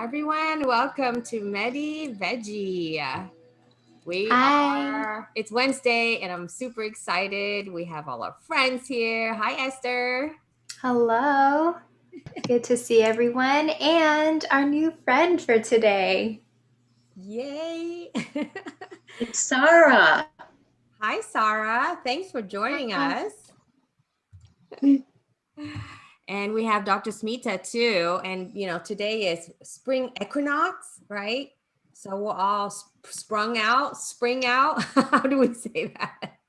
everyone. Welcome to Medi-Veggie. Hi. It's Wednesday and I'm super excited. We have all our friends here. Hi, Esther. Hello. Good to see everyone and our new friend for today. Yay. It's Sarah. Hi, Sarah. Thanks for joining us. And we have Dr. Smita too. And, today is spring equinox, right? So we're all spring out. How do we say that?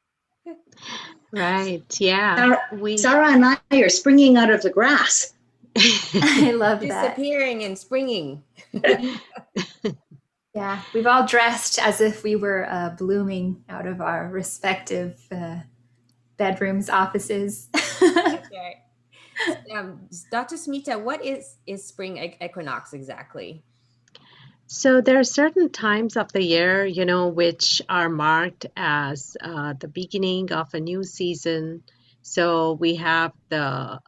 Right. Yeah. Sarah and I are springing out of the grass. I love that. Disappearing and springing. Yeah, we've all dressed as if we were blooming out of our respective bedrooms, offices. Okay. Dr. Smita, what is spring equinox exactly? So there are certain times of the year, which are marked as the beginning of a new season. So we have the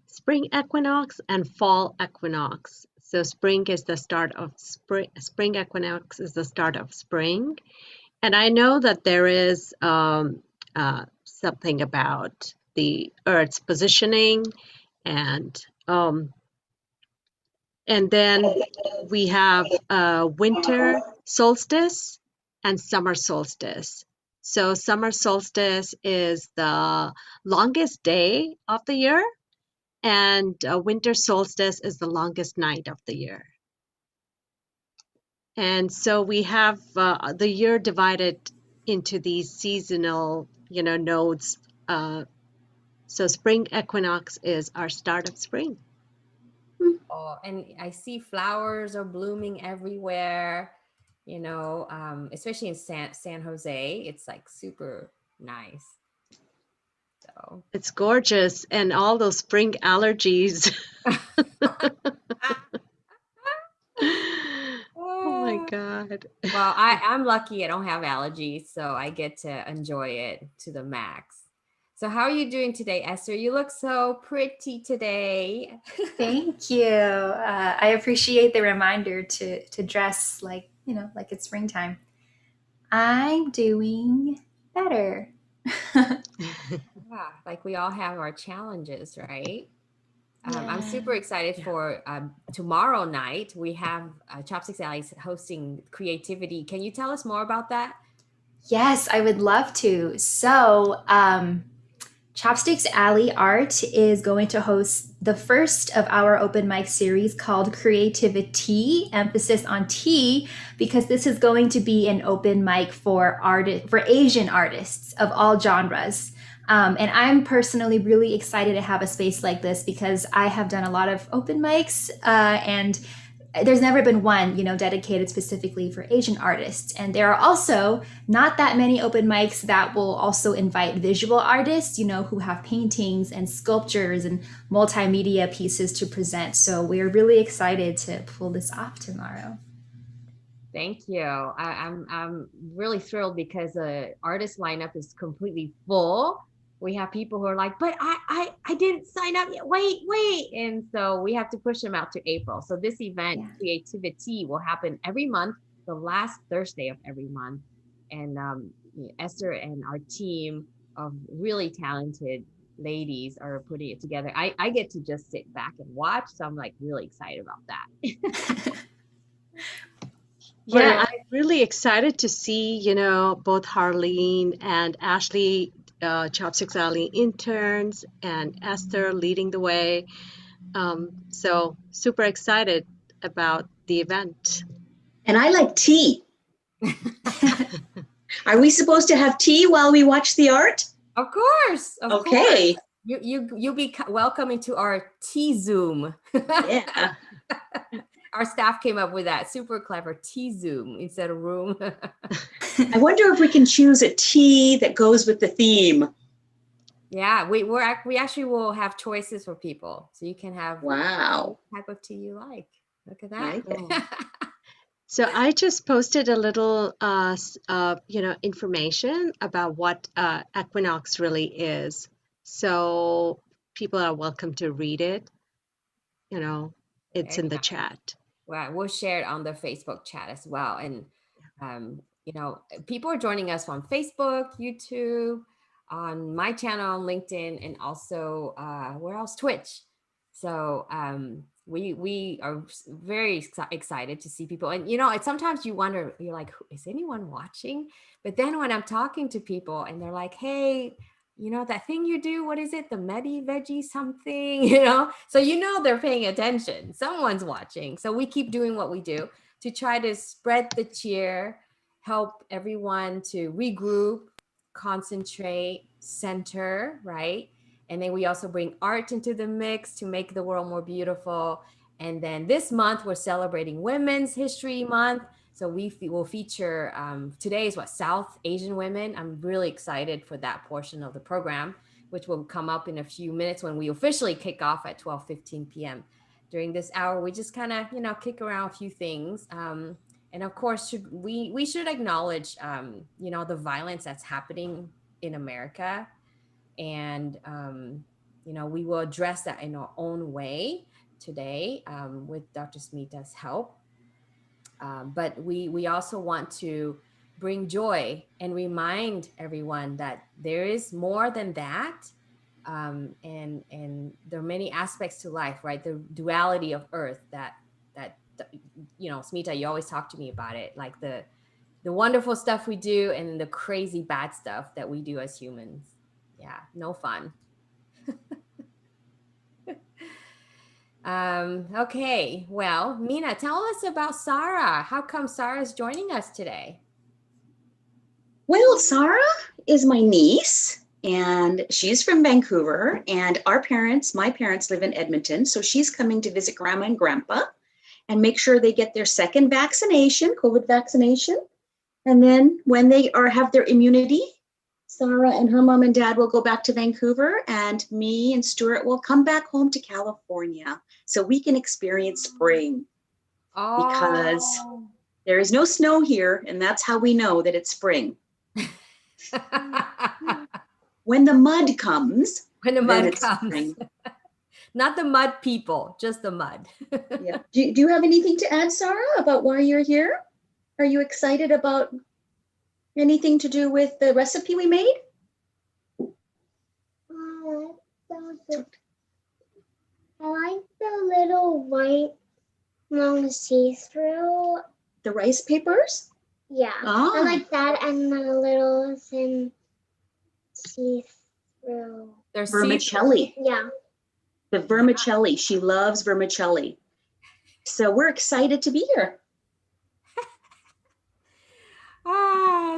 spring equinox and fall equinox. So spring is the start of spring. Spring equinox is the start of spring. And I know that there is something about the Earth's positioning and then we have winter solstice and summer solstice. So summer solstice is the longest day of the year, and winter solstice is the longest night of the year. And so we have the year divided into these seasonal, nodes. So spring equinox is our start of spring. Oh, and I see flowers are blooming everywhere, especially in San Jose. It's like super nice. So it's gorgeous, and all those spring allergies. Oh my God. Well, I'm lucky I don't have allergies, so I get to enjoy it to the max. So how are you doing today, Esther? You look so pretty today. Thank you. I appreciate the reminder to dress like it's springtime. I'm doing better. Yeah, like we all have our challenges, right? Yeah. I'm super excited for tomorrow night. We have Chopsticks Alley hosting creativity. Can you tell us more about that? Yes, I would love to. So, Chopsticks Alley Art is going to host the first of our open mic series called Creativity, emphasis on T, because this is going to be an open mic for Asian artists of all genres. And I'm personally really excited to have a space like this because I have done a lot of open mics and there's never been one, dedicated specifically for Asian artists. And there are also not that many open mics that will also invite visual artists, who have paintings and sculptures and multimedia pieces to present. So we're really excited to pull this off tomorrow. Thank you. I'm really thrilled because the artist lineup is completely full. We have people who are like, but I didn't sign up yet. Wait. And so we have to push them out to April. So this event, Creativity, will happen every month, the last Thursday of every month. And Esther and our team of really talented ladies are putting it together. I get to just sit back and watch. So I'm like really excited about that. Yeah, I'm really excited to see, both Harleen and Ashley, Chopsticks Alley interns, and Esther leading the way. So super excited about the event. And I like tea. Are we supposed to have tea while we watch the art? Of course. Okay. You'll be welcome into our tea Zoom. Yeah. Our staff came up with that super clever tea Zoom instead of room. I wonder if we can choose a tea that goes with the theme. Yeah, we actually will have choices for people, so you can have wow type of tea you like. Look at that. Like So I just posted a little, information about what equinox really is. So people are welcome to read it. It's in the chat. Well, we'll share it on the Facebook chat as well. And, people are joining us on Facebook, YouTube, on my channel, on LinkedIn, and also, where else? Twitch. So we are very excited to see people. And, sometimes you wonder, you're like, is anyone watching? But then when I'm talking to people and they're like, hey, that thing you do, what is it? The Medi-Veggie something, So they're paying attention. Someone's watching. So we keep doing what we do to try to spread the cheer, help everyone to regroup, concentrate, center, right? And then we also bring art into the mix to make the world more beautiful. And then this month, we're celebrating Women's History Month. So we will feature, today is South Asian women. I'm really excited for that portion of the program, which will come up in a few minutes when we officially kick off at 12:15 p.m. During this hour, we just kind of, kick around a few things. And of course, we should acknowledge, the violence that's happening in America. And, we will address that in our own way today, with Dr. Smita's help. But we also want to bring joy and remind everyone that there is more than that. And there are many aspects to life, right? The duality of earth that Smita, you always talk to me about it, like the wonderful stuff we do and the crazy bad stuff that we do as humans. Yeah, no fun. Okay, well, Mina, tell us about Sarah. How come Sarah's joining us today? Well, Sarah is my niece, and she's from Vancouver, and my parents live in Edmonton, so she's coming to visit Grandma and Grandpa and make sure they get their second vaccination, COVID vaccination. And then when they have their immunity, Sarah and her mom and dad will go back to Vancouver, and me and Stuart will come back home to California so we can experience spring. Because there is no snow here, and that's how we know that it's spring. When the mud comes. Spring. Not the mud people, just the mud. Yeah. Do you have anything to add, Sarah, about why you're here? Are you excited about anything to do with the recipe we made? I like the little white long see-through. The rice papers? Yeah, I like that, and the little thin see-through. They're vermicelli. Yeah. The vermicelli. She loves vermicelli. So we're excited to be here.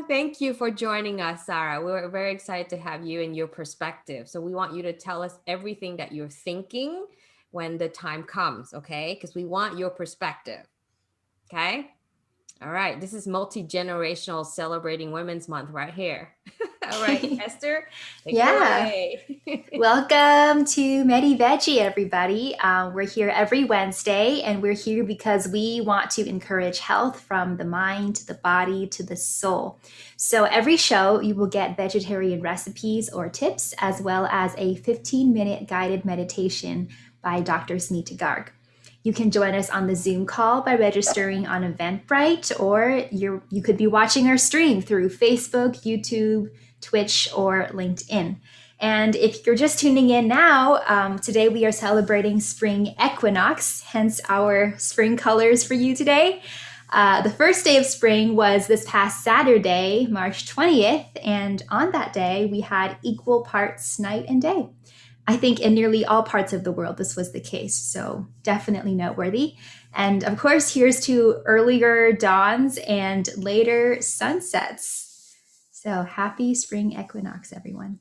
Thank you for joining us, Sarah. We're very excited to have you and your perspective. So we want you to tell us everything that you're thinking when the time comes, okay? Because we want your perspective, okay? All right, this is multi-generational celebrating Women's Month right here. All right, Esther, take it away. Welcome to Medi-Veggie, everybody. We're here every Wednesday, and we're here because we want to encourage health from the mind to the body to the soul. So every show, you will get vegetarian recipes or tips, as well as a 15-minute guided meditation by Dr. Smita Garg. You can join us on the Zoom call by registering on Eventbrite, or you could be watching our stream through Facebook, YouTube, Twitch, or LinkedIn. And if you're just tuning in now, today we are celebrating spring equinox, hence our spring colors for you today. The first day of spring was this past Saturday, March 20th, and on that day we had equal parts night and day. I think in nearly all parts of the world, this was the case. So definitely noteworthy. And of course, here's to earlier dawns and later sunsets. So happy spring equinox, everyone.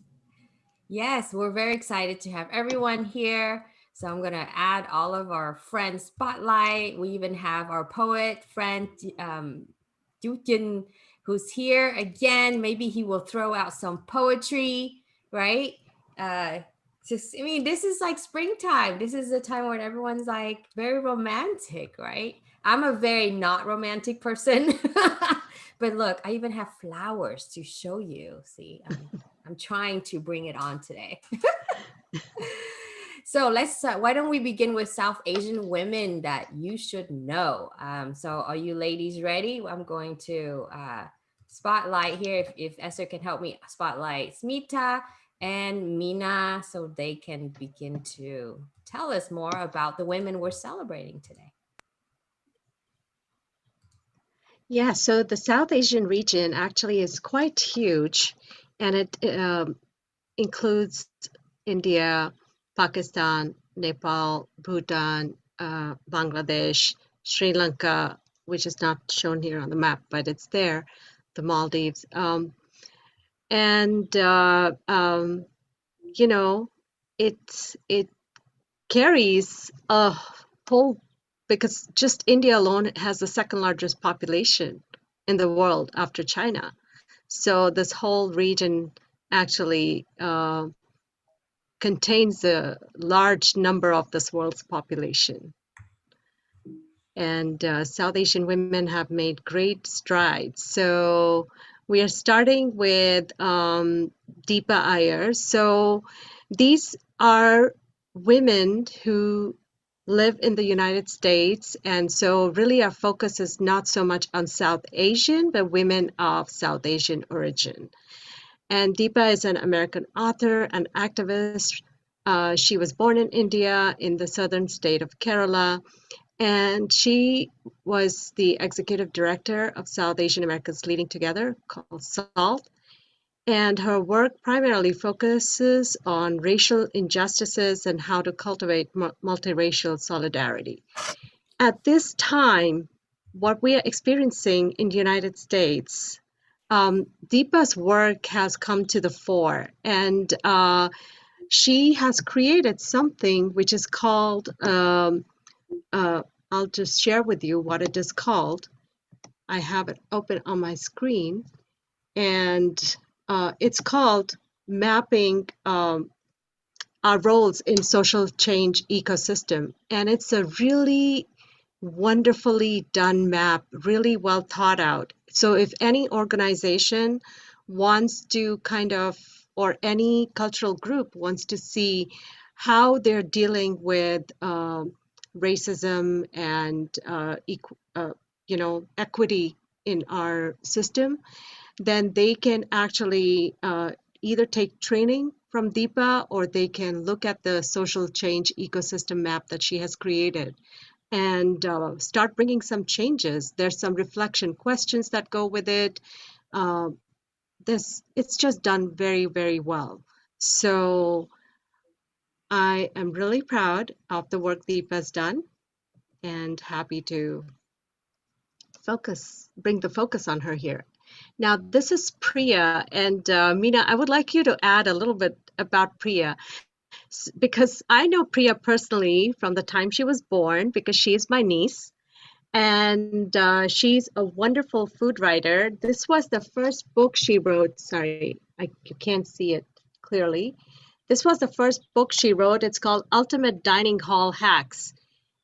Yes, we're very excited to have everyone here. So I'm going to add all of our friends spotlight. We even have our poet friend, Dukin, who's here again. Maybe he will throw out some poetry, right? This is like springtime. This is a time when everyone's like very romantic, right? I'm a very not romantic person, but look, I even have flowers to show you. See, I'm trying to bring it on today. So let's, why don't we begin with South Asian women that you should know? So are you ladies ready? I'm going to spotlight here, if Esther can help me spotlight Smita and Mina so they can begin to tell us more about the women we're celebrating today. Yeah, so the South Asian region actually is quite huge, and it includes India, Pakistan, Nepal, Bhutan, Bangladesh, Sri Lanka, which is not shown here on the map, but it's there, the Maldives. And you know, it carries a whole, because just India alone has the second largest population in the world after China. So this whole region actually contains a large number of this world's population. And South Asian women have made great strides. So we are starting with Deepa Iyer. So these are women who live in the United States. And so really our focus is not so much on South Asian, but women of South Asian origin. And Deepa is an American author and activist. She was born in India in the southern state of Kerala. And she was the executive director of South Asian Americans Leading Together, called SALT. And her work primarily focuses on racial injustices and how to cultivate multiracial solidarity. At this time, what we are experiencing in the United States, Deepa's work has come to the fore, and she has created something which is called I'll just share with you what it is called. I have it open on my screen, and it's called Mapping Our Roles in Social Change Ecosystem. And it's a really wonderfully done map, really well thought out. So if any organization wants to or any cultural group wants to see how they're dealing with racism and equity in our system, then they can actually either take training from Deepa, or they can look at the social change ecosystem map that she has created and start bringing some changes. There's some reflection questions that go with it. It's just done very, very well. So I am really proud of the work Deepa's done, and happy to bring the focus on her here. Now, this is Priya, and Meena, I would like you to add a little bit about Priya, because I know Priya personally from the time she was born, because she is my niece, and she's a wonderful food writer. This was the first book she wrote. Sorry, you can't see it clearly. This was the first book she wrote. It's called Ultimate Dining Hall Hacks.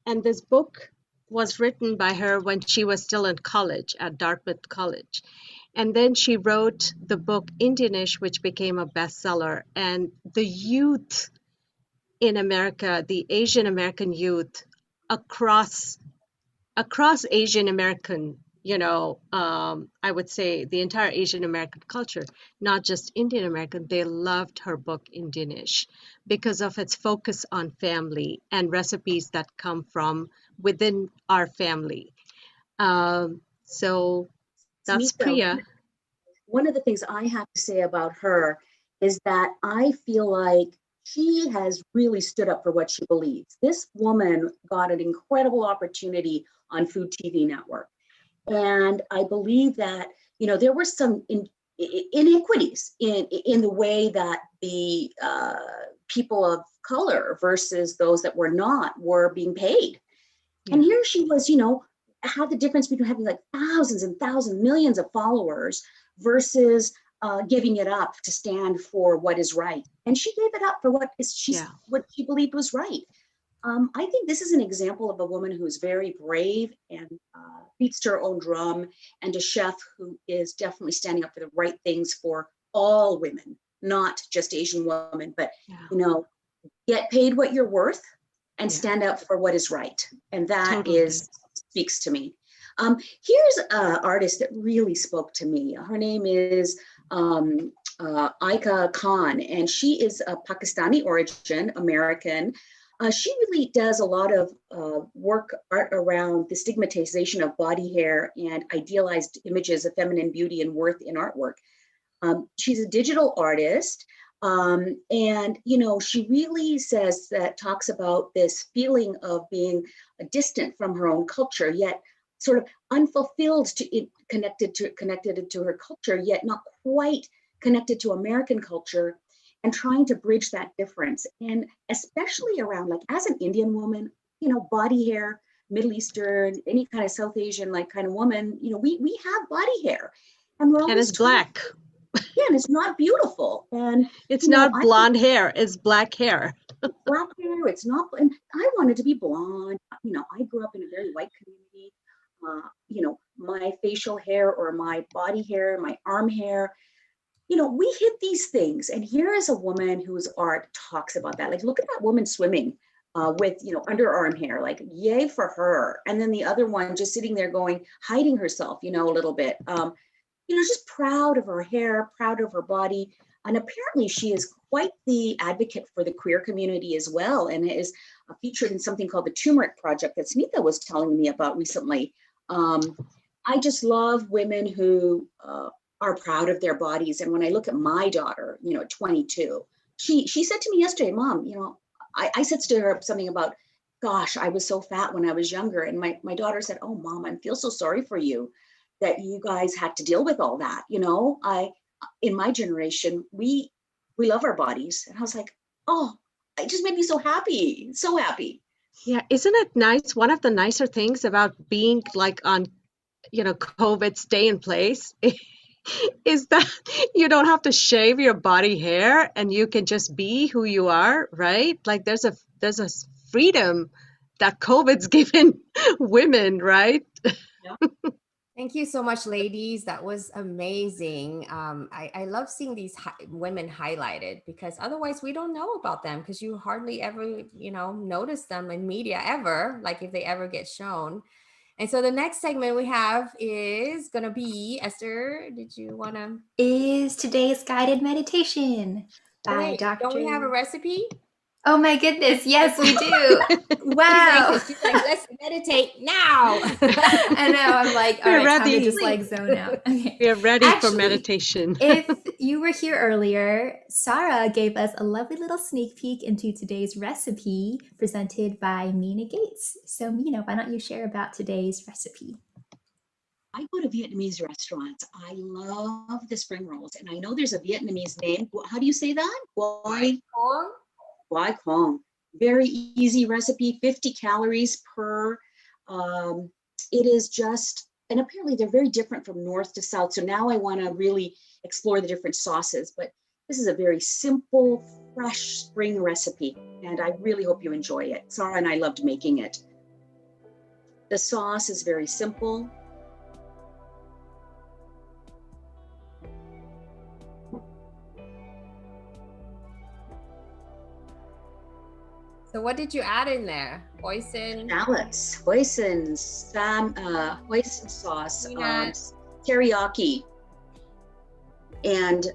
And this book was written by her when she was still in college at Dartmouth College. And then she wrote the book Indianish, which became a bestseller. And the youth in America, the Asian American youth across Asian American, I would say the entire Asian American culture, not just Indian American, they loved her book Indianish because of its focus on family and recipes that come from within our family. So that's Smita, Priya. one of the things I have to say about her is that I feel like she has really stood up for what she believes. This woman got an incredible opportunity on Food TV Network. And I believe that, there were some inequities in the way that the people of color versus those that were not were being paid. Yeah. And here she was, had the difference between having like thousands and thousands, millions of followers versus giving it up to stand for what is right. And she gave it up for what she believed was right. I think this is an example of a woman who is very brave and beats to her own drum, and a chef who is definitely standing up for the right things for all women, not just Asian women, but, get paid what you're worth, and Yeah. stand up for what is right. And that Totally. speaks to me. Here's an artist that really spoke to me. Her name is Aika Khan, and she is a Pakistani origin, American. She really does a lot of art around the stigmatization of body hair and idealized images of feminine beauty and worth in artwork. She's a digital artist. And, you know, she really talks about this feeling of being distant from her own culture, yet sort of unfulfilled, connected to her culture, yet not quite connected to American culture, and trying to bridge that difference. And especially around, like, as an Indian woman, you know, body hair, Middle Eastern, any kind of South Asian, like, kind of woman, you know, we have body hair. And we're And always it's black. Yeah, and it's not beautiful. And It's you know, not blonde hair, it's black hair. black hair, it's not, and I wanted to be blonde. You know, I grew up in a very white community. You know, my facial hair or my body hair, my arm hair, you know, we hit these things. And here is a woman whose art talks about that. Like, look at that woman swimming with, you know, underarm hair, like, yay for her. And then the other one just sitting there going, hiding herself, you know, a little bit. You know, just proud of her hair, proud of her body. And apparently she is quite the advocate for the queer community as well, and is featured in something called the Turmeric Project that Smita was telling me about recently. I just love women who are proud of their bodies. And when I look at my daughter, you know, at 22, she said to me yesterday, Mom, you know, I said to her something about, gosh, I was so fat when I was younger. And my daughter said, oh, Mom, I feel so sorry for you that you guys had to deal with all that. You know, in my generation, we love our bodies. And I was like, oh, it just made me so happy, so happy. Yeah, isn't it nice? One of the nicer things about being like on, you know, COVID stay in place is that you don't have to shave your body hair and you can just be who you are, right? Like there's a freedom that COVID's given women, right? Yeah. Thank you so much, ladies. That was amazing. I love seeing these women highlighted, because otherwise we don't know about them, because you hardly ever, you know, notice them in media ever, like if they ever get shown. And so the next segment we have is going to be, Esther, did you want to? Is today's guided meditation by Wait, Dr. don't we have a recipe? Oh my goodness, yes we do. Wow. She's like, let's meditate now. I know, I'm like, all We're right, time to ready. just like zone out. Okay. We are ready for Actually, meditation. If you were here earlier, Sarah gave us a lovely little sneak peek into today's recipe presented by Mina Gates. So Mina, why don't you share about today's recipe? I go to Vietnamese restaurants. I love the spring rolls. And I know there's a Vietnamese name. How do you say that? Guai Quong. Very easy recipe, 50 calories per. It is just, and apparently they're very different from north to south. So now I want to really explore the different sauces. But this is a very simple, fresh spring recipe. And I really hope you enjoy it. Sarah and I loved making it. The sauce is very simple. So what did you add in there? Hoisin? Shallots, hoisin sauce, teriyaki, and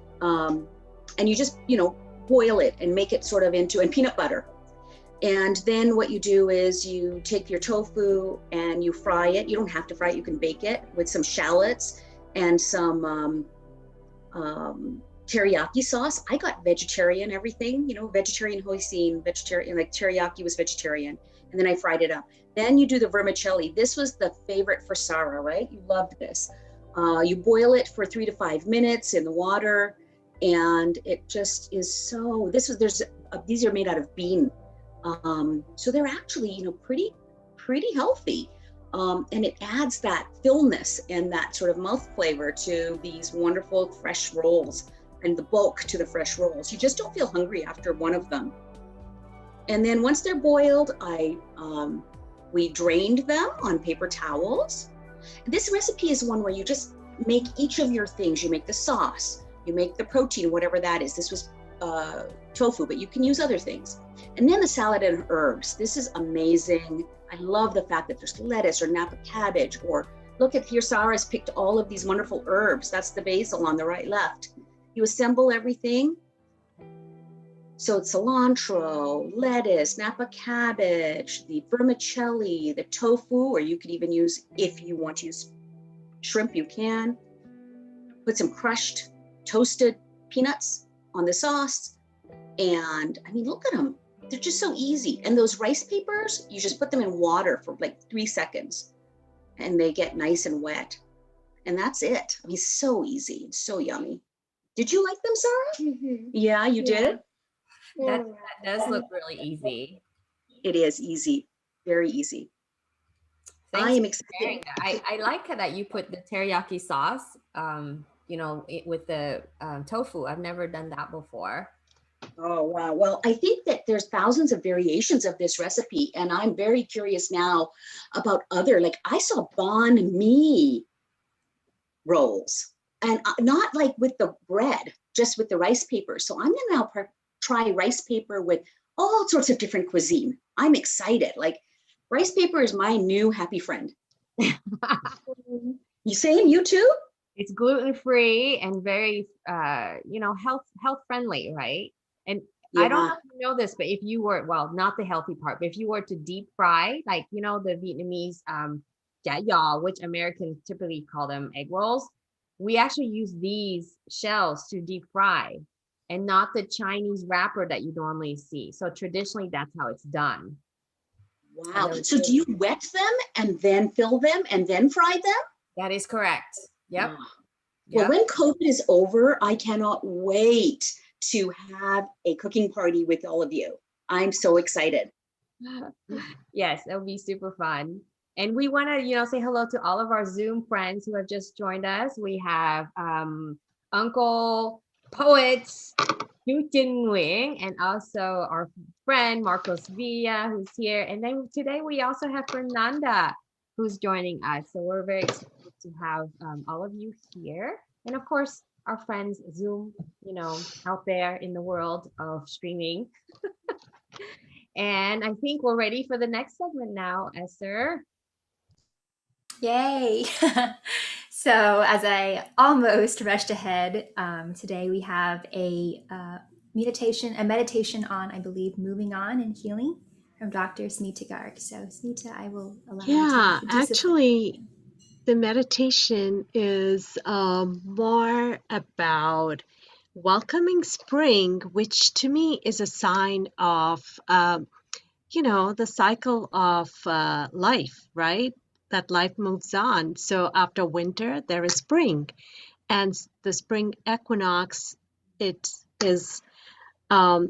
you just, you know, boil it and make it sort of into, and peanut butter. And then what you do is you take your tofu and you fry it. You don't have to fry it, you can bake it with some shallots and some teriyaki sauce. I got vegetarian everything, you know, vegetarian hoisin, vegetarian, like teriyaki was vegetarian. And then I fried it up. Then you do the vermicelli. This was the favorite for Sarah, right? You loved this. You boil it for 3 to 5 minutes in the water. And it just is so, these are made out of bean. So they're actually, you know, pretty healthy. And it adds that fullness and that sort of mouth flavor to these wonderful fresh rolls, and the bulk to the fresh rolls. You just don't feel hungry after one of them. And then once they're boiled, we drained them on paper towels. This recipe is one where you just make each of your things. You make the sauce, you make the protein, whatever that is. This was tofu, but you can use other things. And then the salad and herbs. This is amazing. I love the fact that there's lettuce or Napa cabbage, or look at here, Sarah's picked all of these wonderful herbs. That's the basil on the right, left. You assemble everything. So it's cilantro, lettuce, Napa cabbage, the vermicelli, the tofu, or you could even use, if you want to use shrimp, you can. Put some crushed, toasted peanuts on the sauce. And I mean, look at them. They're just so easy. And those rice papers, you just put them in water for like 3 seconds and they get nice and wet. And that's it. I mean, so easy. It's so yummy. Did you like them, Sarah? Mm-hmm. Yeah, you did? That does look really easy. It is easy. Very easy. Thanks I am for excited. sharing that. I like that you put the teriyaki sauce, with the tofu. I've never done that before. Oh, wow. Well, I think that there's thousands of variations of this recipe, and I'm very curious now about other, like I saw banh mi rolls, and not like with the bread, just with the rice paper. So I'm gonna now try rice paper with all sorts of different cuisine. I'm excited. Like rice paper is my new happy friend. You same, you too? It's gluten-free and very, health friendly, right? And I don't know if you know this, but if you were, well, not the healthy part, but if you were to deep fry, like, the Vietnamese da yaw, which Americans typically call them egg rolls, we actually use these shells to deep fry and not the Chinese wrapper that you normally see. So traditionally, that's how it's done. Wow. So do you wet them and then fill them and then fry them? That is correct. Yep. Wow. Well, when COVID is over, I cannot wait to have a cooking party with all of you. I'm so excited. Yes, it'll be super fun. And we want to, say hello to all of our Zoom friends who have just joined us. We have Uncle Poets, Yu Jin Wing, and also our friend Marcos Villa, who's here. And then today we also have Fernanda, who's joining us. So we're very excited to have all of you here. And of course, our friends Zoom, out there in the world of streaming. And I think we're ready for the next segment now, Esther. Yay! So as I almost rushed ahead, today we have a meditation on, I believe, moving on and healing from Dr. Smita Garg. So Smita, I will allow you to introduce actually, the meditation is more about welcoming spring, which to me is a sign of, the cycle of life, right? That life moves on. So after winter, there is spring. And the spring equinox, it is a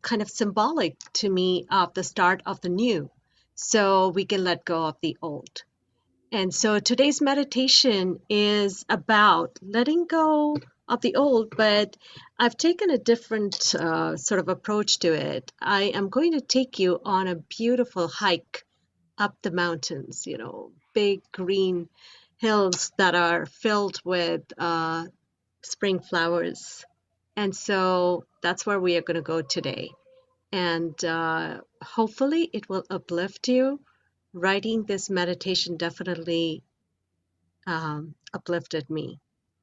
kind of symbolic to me of the start of the new. So we can let go of the old. And so today's meditation is about letting go of the old, but I've taken a different sort of approach to it. I am going to take you on a beautiful hike up the mountains, big green hills that are filled with spring flowers. And so that's where we are going to go today. And hopefully it will uplift you. Writing this meditation definitely uplifted me.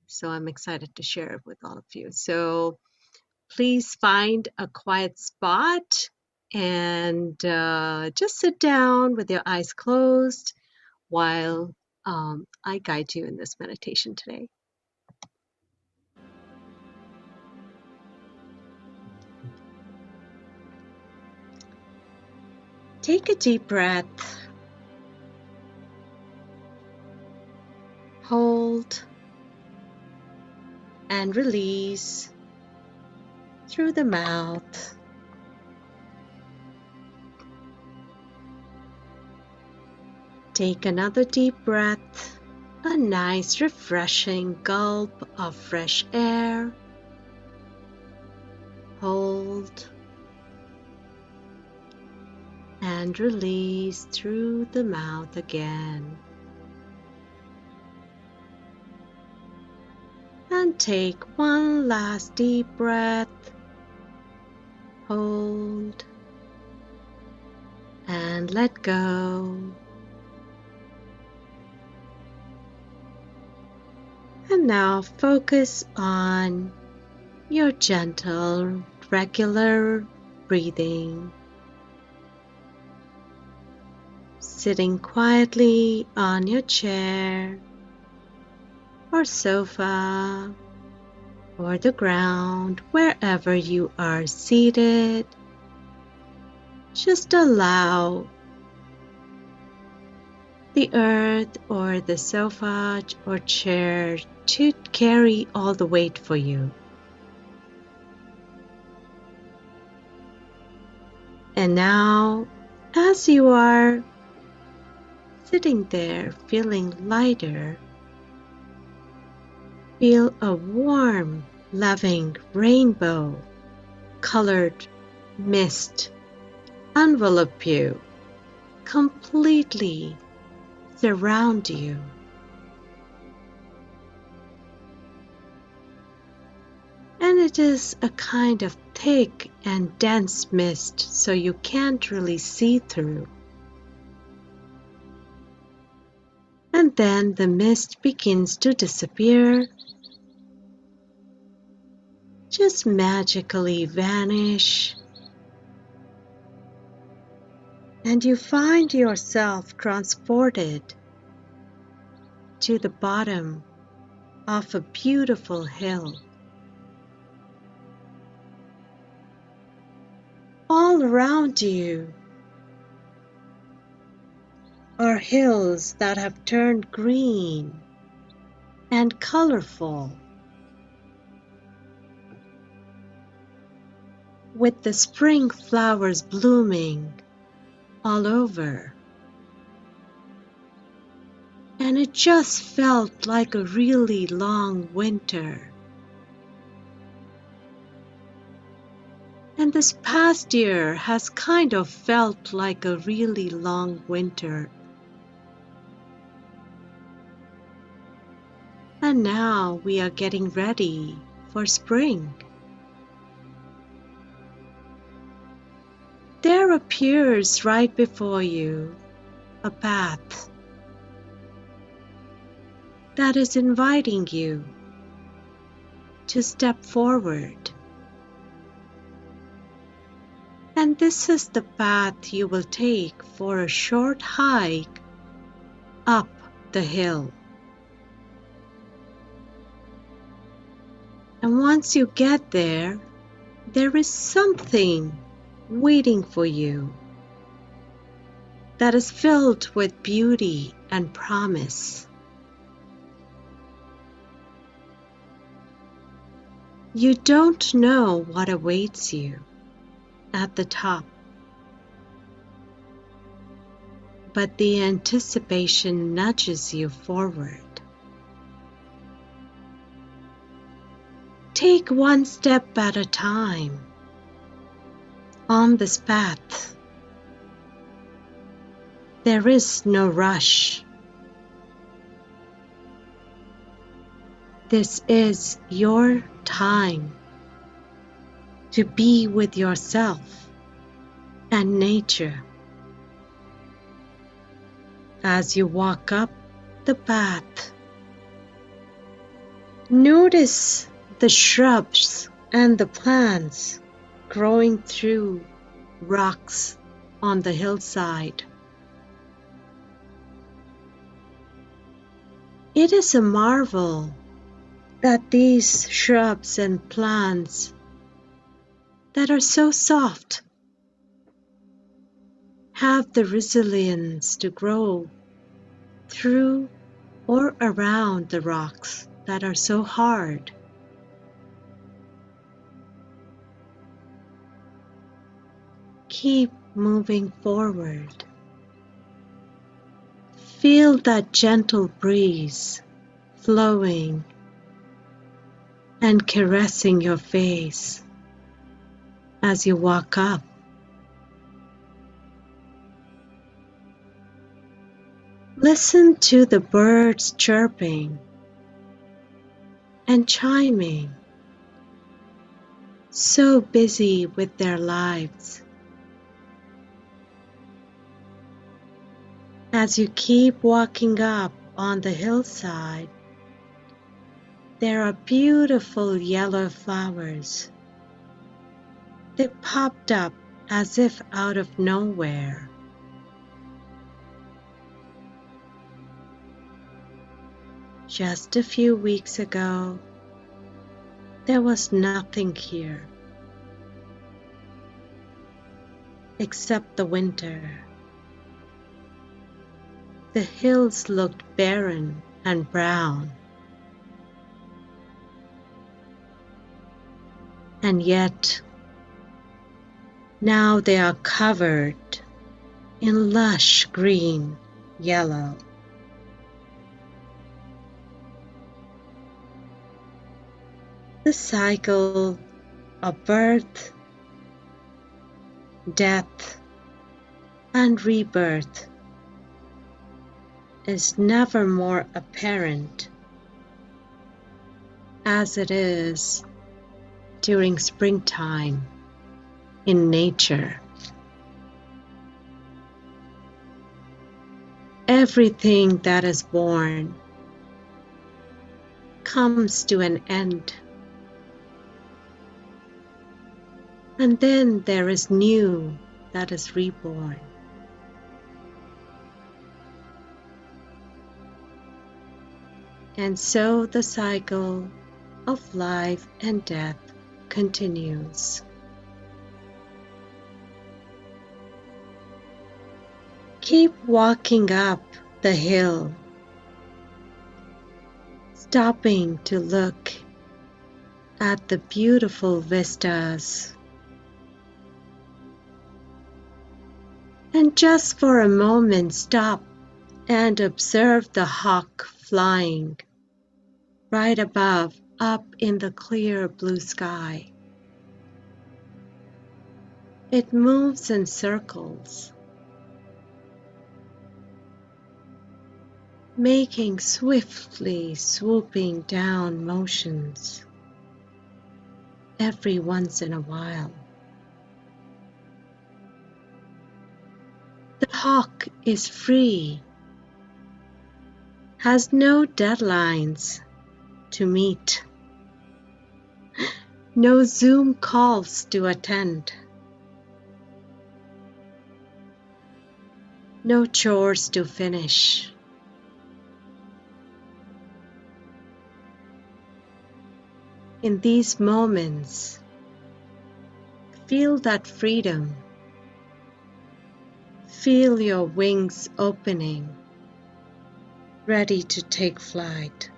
So I'm excited to share it with all of you. So please find a quiet spot and just sit down with your eyes closed while I guide you in this meditation today. Take a deep breath. Hold and release through the mouth. Take another deep breath, a nice refreshing gulp of fresh air. Hold and release through the mouth again. And take one last deep breath Hold and let go. And now focus on your gentle, regular breathing. Sitting quietly on your chair or sofa or the ground, wherever you are seated, just allow the earth or the sofa or chair to carry all the weight for you. And now, as you are sitting there feeling lighter, feel a warm, loving rainbow colored mist envelop you, completely surround you. And it is a kind of thick and dense mist, so you can't really see through. And then the mist begins to disappear, just magically vanish, and you find yourself transported to the bottom of a beautiful hill. All around you are hills that have turned green and colorful, with the spring flowers blooming all over. And it just felt like a really long winter. And this past year has kind of felt like a really long winter. And now we are getting ready for spring. There appears right before you a path that is inviting you to step forward. And this is the path you will take for a short hike up the hill. And once you get there, there is something waiting for you that is filled with beauty and promise. You don't know what awaits you at the top, but the anticipation nudges you forward. Take one step at a time on this path. There is no rush. This is your time to be with yourself and nature. As you walk up the path, notice the shrubs and the plants growing through rocks on the hillside. It is a marvel that these shrubs and plants that are so soft have the resilience to grow through or around the rocks that are so hard. Keep moving forward. Feel that gentle breeze flowing and caressing your face as you walk up. Listen to the birds chirping and chiming so busy with their lives. As you keep walking up on the hillside, there are beautiful yellow flowers. They popped up as if out of nowhere. Just a few weeks ago, there was nothing here except the winter. The hills looked barren and brown. And yet, now they are covered in lush green, yellow. The cycle of birth, death, and rebirth is never more apparent as it is during springtime in nature. Everything that is born comes to an end. And then there is new that is reborn. And so the cycle of life and death continues. Keep walking up the hill, stopping to look at the beautiful vistas. And just for a moment, stop and observe the hawk flying right above, up in the clear blue sky. It moves in circles, making swiftly swooping down motions every once in a while. The hawk is free, has no deadlines to meet, no Zoom calls to attend, no chores to finish. In these moments, feel that freedom. Feel your wings opening, ready to take flight.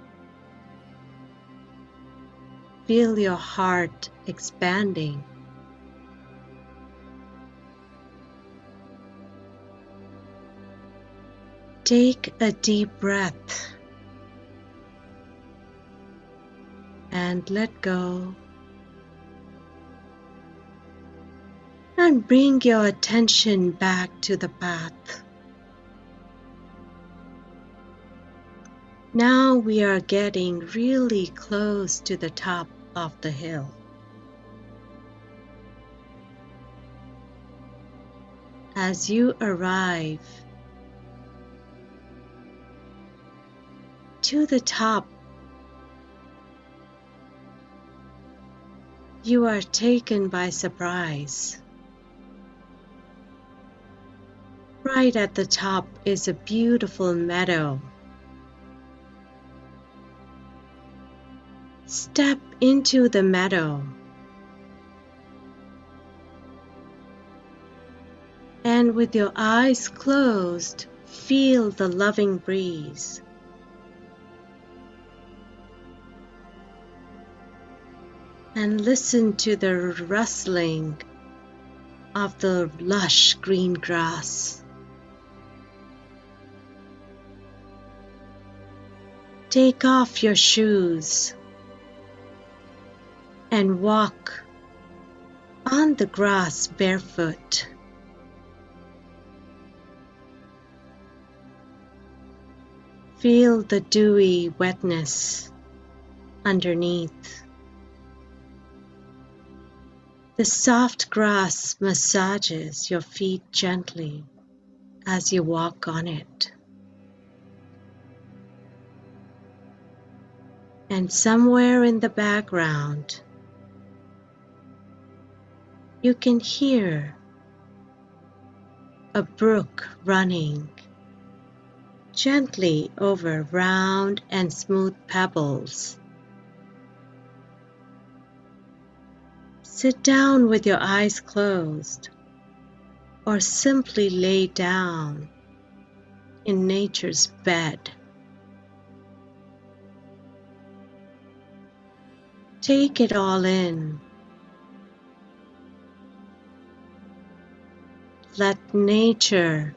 Feel your heart expanding. Take a deep breath and let go. And bring your attention back to the path. Now we are getting really close to the top of the hill. As you arrive to the top, you are taken by surprise. Right at the top is a beautiful meadow. Step into the meadow and with your eyes closed, feel the loving breeze. And listen to the rustling of the lush green grass. Take off your shoes and walk on the grass barefoot. Feel the dewy wetness underneath. The soft grass massages your feet gently as you walk on it. And somewhere in the background, you can hear a brook running gently over round and smooth pebbles. Sit down with your eyes closed, or simply lay down in nature's bed. Take it all in. Let nature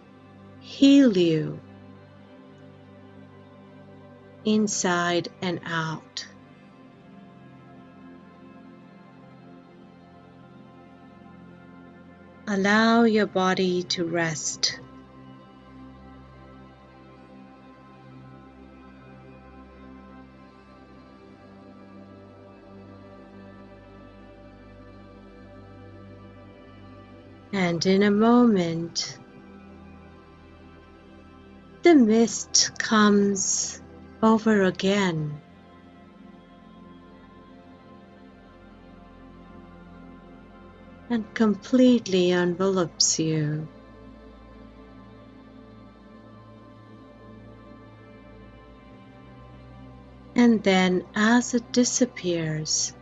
heal you inside and out. Allow your body to rest. And in a moment, the mist comes over again. And completely envelops you. And then as it disappears,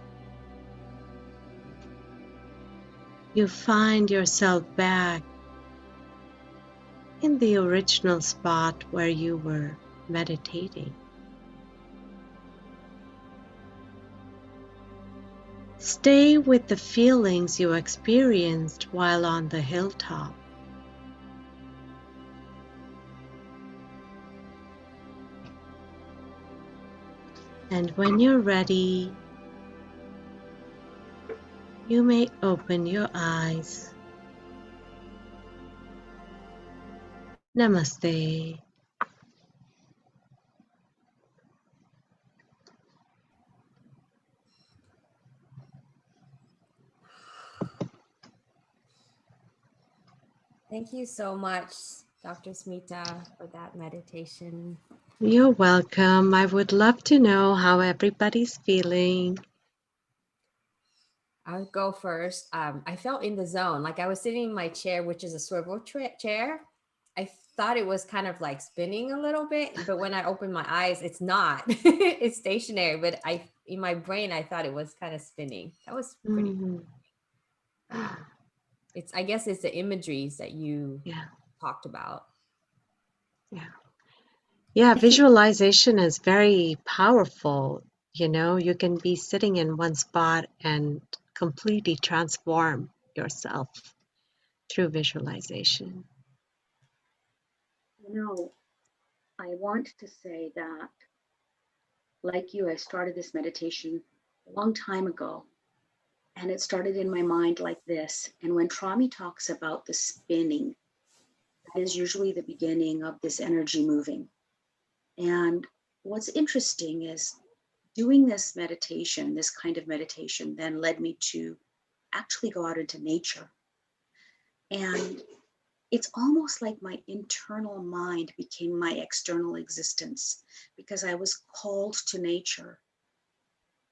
you find yourself back in the original spot where you were meditating. Stay with the feelings you experienced while on the hilltop. And when you're ready, you may open your eyes. Namaste. Thank you so much, Dr. Smita, for that meditation. You're welcome. I would love to know how everybody's feeling. I'll go first. I felt in the zone, like I was sitting in my chair, which is a swivel chair. I thought it was kind of like spinning a little bit, but when I opened my eyes, it's not. It's stationary, but in my brain, I thought it was kind of spinning. That was pretty cool. I guess it's the imageries that you talked about. Yeah, visualization is very powerful. You know, you can be sitting in one spot and completely transform yourself through visualization. You know, I want to say that, like you, I started this meditation a long time ago, and it started in my mind like this. And when Trami talks about the spinning, that is usually the beginning of this energy moving. And what's interesting is doing this meditation, this kind of meditation, then led me to actually go out into nature. And it's almost like my internal mind became my external existence, because I was called to nature.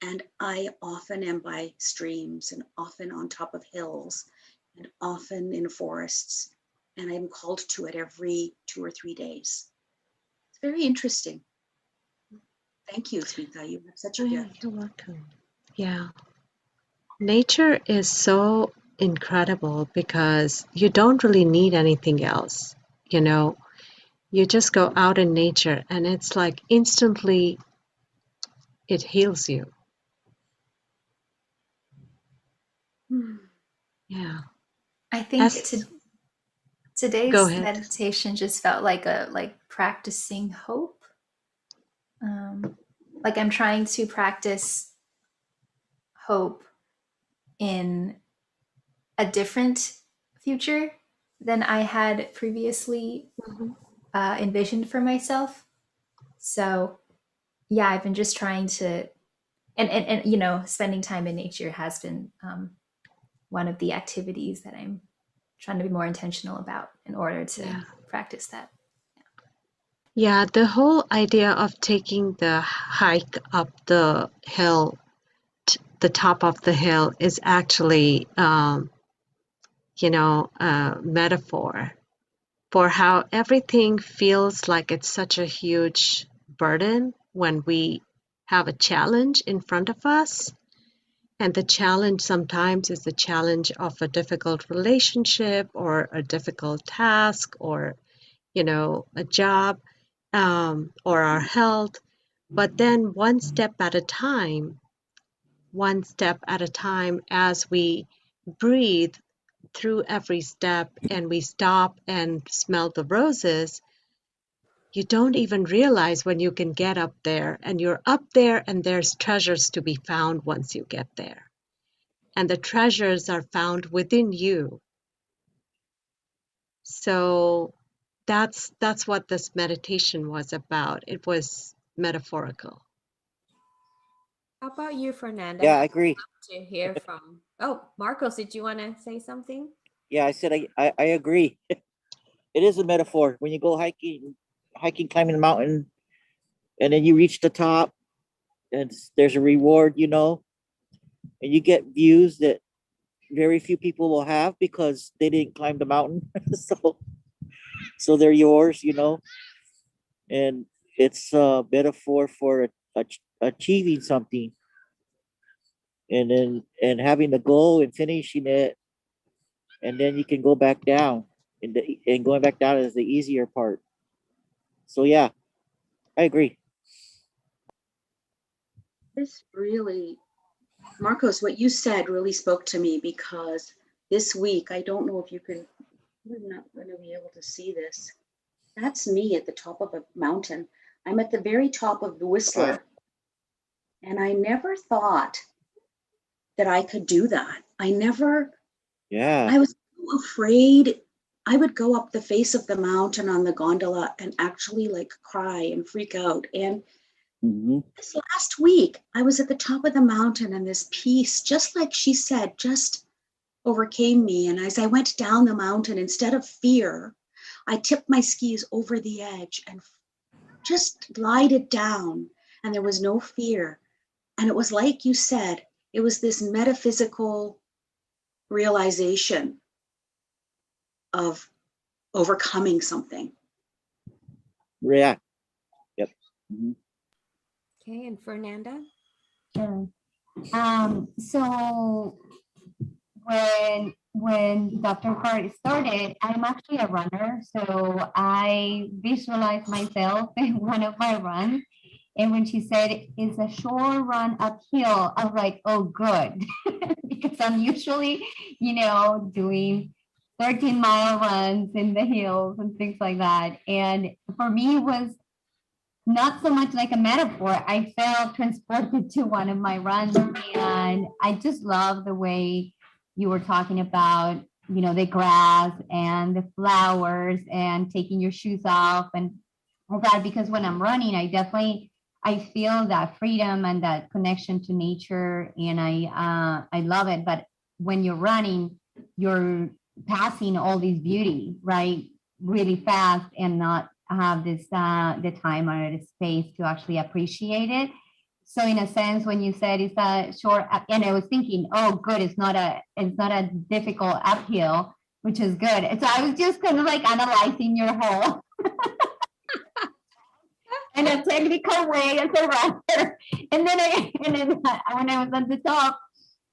And I often am by streams and often on top of hills and often in forests. And I'm called to it every 2 or 3 days. It's very interesting. Thank you, Smita. You have such a gift. You're welcome. Yeah. Nature is so incredible because you don't really need anything else. You know, you just go out in nature and it's like instantly it heals you. Yeah. I think Go today's ahead. meditation just felt like practicing hope. Like I'm trying to practice hope in a different future than I had previously envisioned for myself. So yeah, I've been just trying to, and you know, spending time in nature has been one of the activities that I'm trying to be more intentional about in order to Yeah. practice that. Yeah, the whole idea of taking the hike up the hill, the top of the hill, is actually, a metaphor for how everything feels like it's such a huge burden when we have a challenge in front of us. And the challenge sometimes is the challenge of a difficult relationship or a difficult task or, a job, or our health. But then one step at a time, as we breathe through every step and we stop and smell the roses, you don't even realize when you can get up there, and you're up there and there's treasures to be found once you get there. And the treasures are found within you. So that's what this meditation was about. It was metaphorical. How about you, Fernanda? Yeah, I agree. To hear from. Oh, Marcos, did you want to say something? Yeah, I said I agree. It is a metaphor. When you go climbing the mountain, and then you reach the top, and there's a reward, and you get views that very few people will have because they didn't climb the mountain. So they're yours, and it's a metaphor for achieving something, and having the goal and finishing it, and then you can go back down, and going back down is the easier part. So yeah, I agree. This really, Marcos, what you said really spoke to me, because this week, I don't know if you're not going to be able to see this. That's me at the top of a mountain. I'm at the very top of the Whistler. And I never thought that I could do that. Yeah. I was so afraid. I would go up the face of the mountain on the gondola and actually like cry and freak out. And this last week, I was at the top of the mountain, and this peace, just like she said, just overcame me. And as I went down the mountain, instead of fear, I tipped my skis over the edge and just glided down, and there was no fear. And it was like you said, it was this metaphysical realization of overcoming something. Yeah. Yep. Okay, and Fernanda? Sure. So when Dr. Hart started, I'm actually a runner, so I visualized myself in one of my runs. And when she said it's a short run uphill, I was like, oh, good, because I'm usually, doing 13-mile runs in the hills and things like that. And for me, it was not so much like a metaphor. I felt transported to one of my runs, and I just love the way you were talking about, the grass and the flowers and taking your shoes off and all that, because when I'm running, I feel that freedom and that connection to nature, and I love it. But when you're running, you're passing all this beauty, right, really fast, and not have this the time or the space to actually appreciate it. So in a sense, when you said it's a short, and I was thinking, oh, good, it's not a difficult uphill, which is good. And so I was just kind of like analyzing your whole in a technical way as a runner. And then when I was at the top,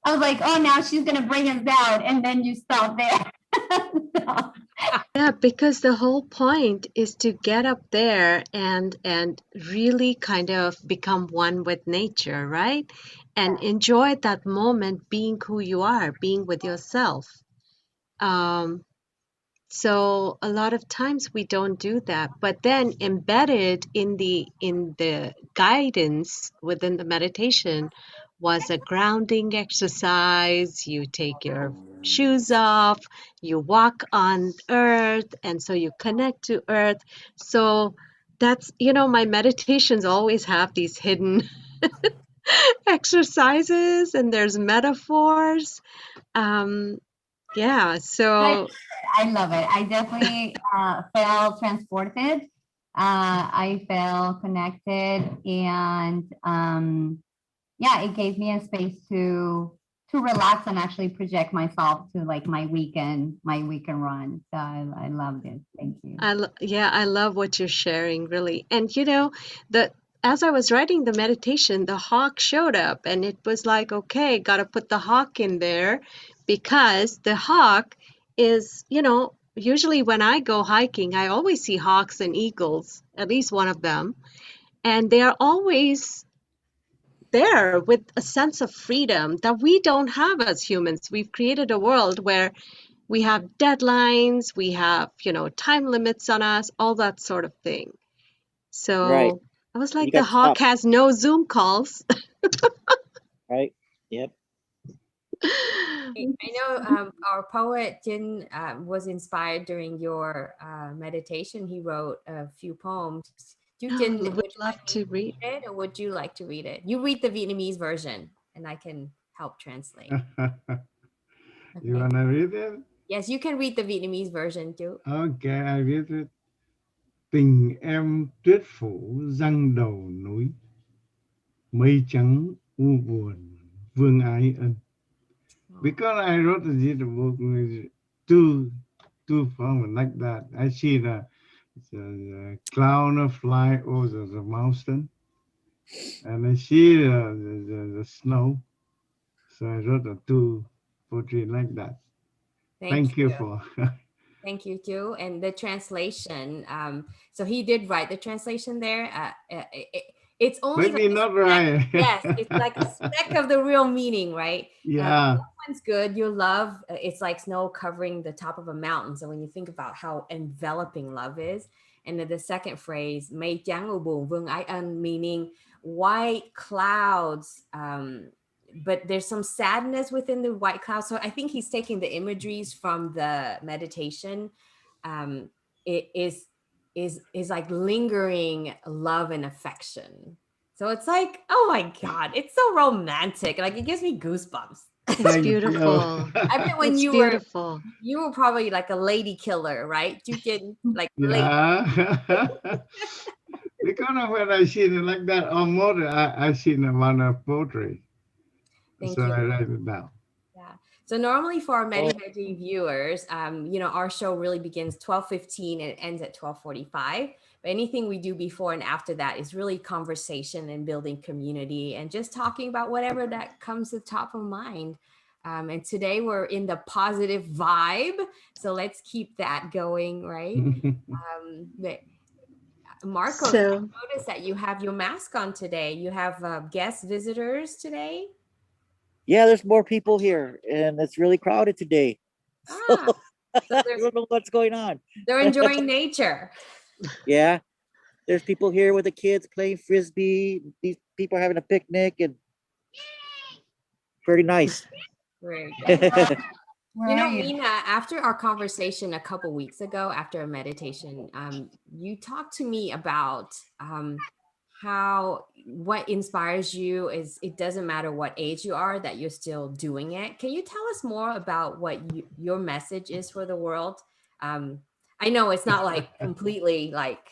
I was like, oh, now she's gonna bring us down, and then you stop there. So. Yeah, because the whole point is to get up there and really kind of become one with nature, right? And enjoy that moment being who you are, being with yourself. So a lot of times we don't do that, but then embedded in the guidance within the meditation was a grounding exercise. You take your shoes off, you walk on earth, and so you connect to earth. So that's, my meditations always have these hidden exercises and there's metaphors. Yeah, so I love it. I definitely felt transported. I felt connected, and yeah, it gave me a space to relax and actually project myself to like my weekend run. So I loved it. Thank you. yeah, I love what you're sharing, really. And you know, as I was writing the meditation, the hawk showed up, and it was like, okay, got to put the hawk in there because the hawk is, you know, usually when I go hiking, I always see hawks and eagles, at least one of them, and they are always there with a sense of freedom that we don't have as humans. We've created a world where we have deadlines, we have, you know, time limits on us, all that sort of thing. Right. So I was You like, the got to hawk stop. has no Zoom calls. Right. Yep. I know our poet Jin was inspired during your meditation. He wrote a few poems. Jin, would Would you love like me to to read. read it, or would you like to read it? You read the Vietnamese version, and I can help translate. You Okay. wanna read it? Yes, you can read the Vietnamese version too. Okay, I read it. Tình em tuyết phủ giăng đầu núi, mây trắng u buồn vương ái ân. Because I wrote the book two poems like that. I see the cloud fly over the mountain, and I see the snow. So I wrote the two poetry like that. Thank you for. Thank you too. And the translation, so he did write the translation there. It's only like Maybe not right. yes, it's like a speck of the real meaning, right? Yeah. That one's good. Your love, it's like snow covering the top of a mountain. So when you think about how enveloping love is, and then the second phrase, mây trắng u buồn vương ái ân, meaning white clouds, but there's some sadness within the white cloud. So I think he's taking the imageries from the meditation. It is like lingering love and affection. So it's like, oh my God, it's so romantic. Like it gives me goosebumps. It's beautiful. I bet when It's you beautiful. were probably like a lady killer, right? You can like Yeah. Because when I see it like that, almost I see the one of poetry. Thank So you. I write it down. Yeah. So normally for our Medi-Veggie viewers, you know, our show really begins 12:15 and it ends at 12:45. But anything we do before and after that is really conversation and building community and just talking about whatever that comes to top of mind. And today we're in the positive vibe. So let's keep that going, right? Marcos, I noticed that you have your mask on today. You have guest visitors today. Yeah, there's more people here, and it's really crowded today. So I don't know what's going on. They're enjoying nature. Yeah, there's people here with the kids playing frisbee. These people are having a picnic, and pretty nice. Great. You know, Mina, after our conversation a couple weeks ago, after a meditation, you talked to me about how what inspires you is it doesn't matter what age you are, that you're still doing it. Can you tell us more about what your message is for the world? I know it's not like completely like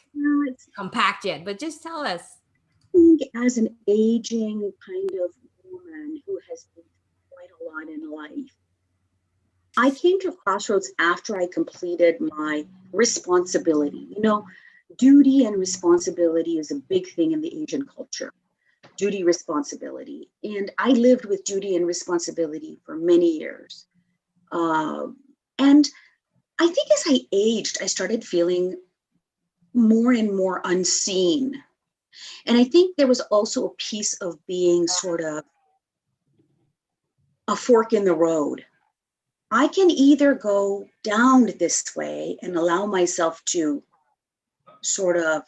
compact yet, but just tell us. I think as an aging kind of woman who has been through quite a lot in life, I came to a crossroads after I completed my responsibility. You know, duty and responsibility is a big thing in the Asian culture. Duty, responsibility. And I lived with duty and responsibility for many years. And I think as I aged, I started feeling more and more unseen. And I think there was also a piece of being sort of a fork in the road. I can either go down this way and allow myself to sort of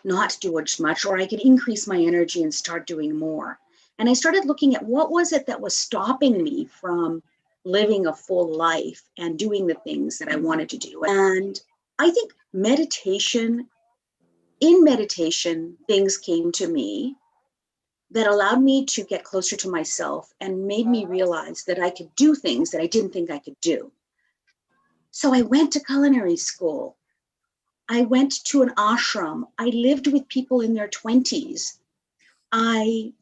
not do as much, or I can increase my energy and start doing more. And I started looking at what was it that was stopping me from living a full life and doing the things that I wanted to do. And I think in meditation, things came to me that allowed me to get closer to myself and made me realize that I could do things that I didn't think I could do. So I went to culinary school. I went to an ashram. I lived with people in their 20s. I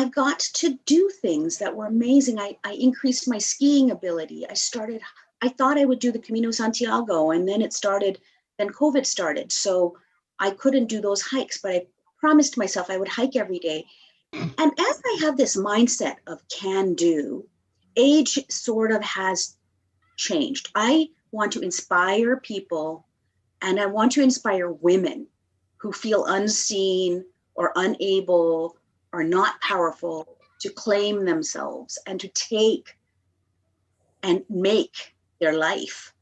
got to do things that were amazing. I increased my skiing ability. I thought I would do the Camino Santiago, and then then COVID started. So I couldn't do those hikes, but I promised myself I would hike every day. And as I have this mindset of can do, age sort of has changed. I want to inspire people, and I want to inspire women who feel unseen or unable or not powerful to claim themselves and to take and make their life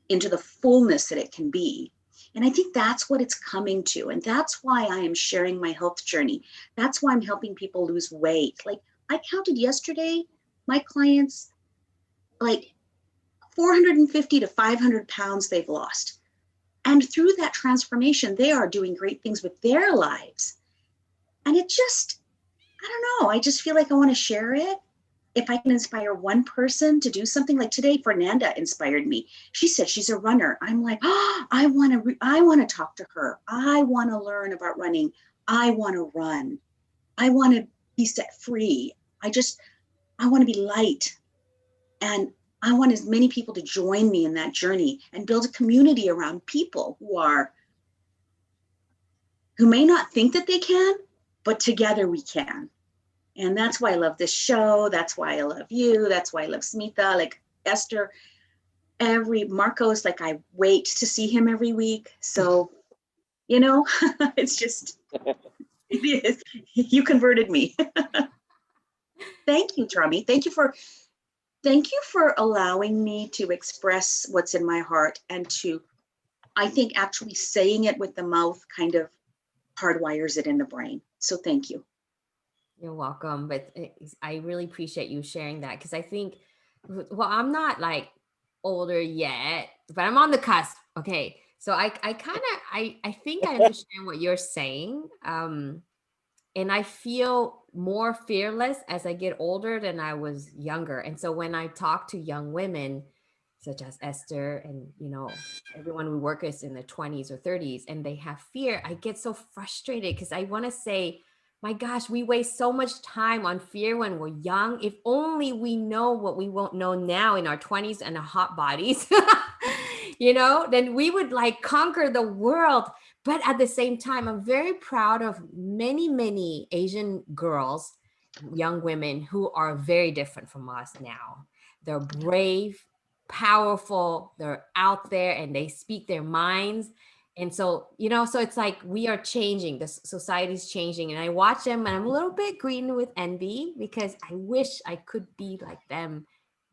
into the fullness that it can be. And I think that's what it's coming to. And that's why I am sharing my health journey. That's why I'm helping people lose weight. Like I counted yesterday, my clients, like 450 to 500 pounds they've lost. And through that transformation, they are doing great things with their lives. And it just, I don't know, I just feel like I want to share it. If I can inspire one person to do something, like today, Fernanda inspired me. She said she's a runner. I'm like, oh, I want to talk to her. I want to learn about running. I want to run. I want to be set free. I want to be light. And I want as many people to join me in that journey and build a community around people who may not think that they can, but together we can. And that's why I love this show. That's why I love you. That's why I love Smita, like Esther, Marcos, like I wait to see him every week. So, it's just, it is. You converted me. Thank you, Tommy. Thank you for allowing me to express what's in my heart and to, I think actually saying it with the mouth kind of hardwires it in the brain. So thank you. You're welcome. But I really appreciate you sharing that, because I think, well, I'm not like older yet, but I'm on the cusp. Okay. So I think I understand what you're saying. And I feel more fearless as I get older than I was younger. And so when I talk to young women, such as Esther and, everyone we work with in their 20s or 30s, and they have fear, I get so frustrated because I want to say, my gosh, we waste so much time on fear when we're young. If only we know what we won't know now in our 20s and our hot bodies, then we would like conquer the world. But at the same time, I'm very proud of many, many Asian girls, young women who are very different from us now. They're brave, powerful, they're out there and they speak their minds. And so, so it's like we are changing, the society's changing. And I watch them and I'm a little bit green with envy because I wish I could be like them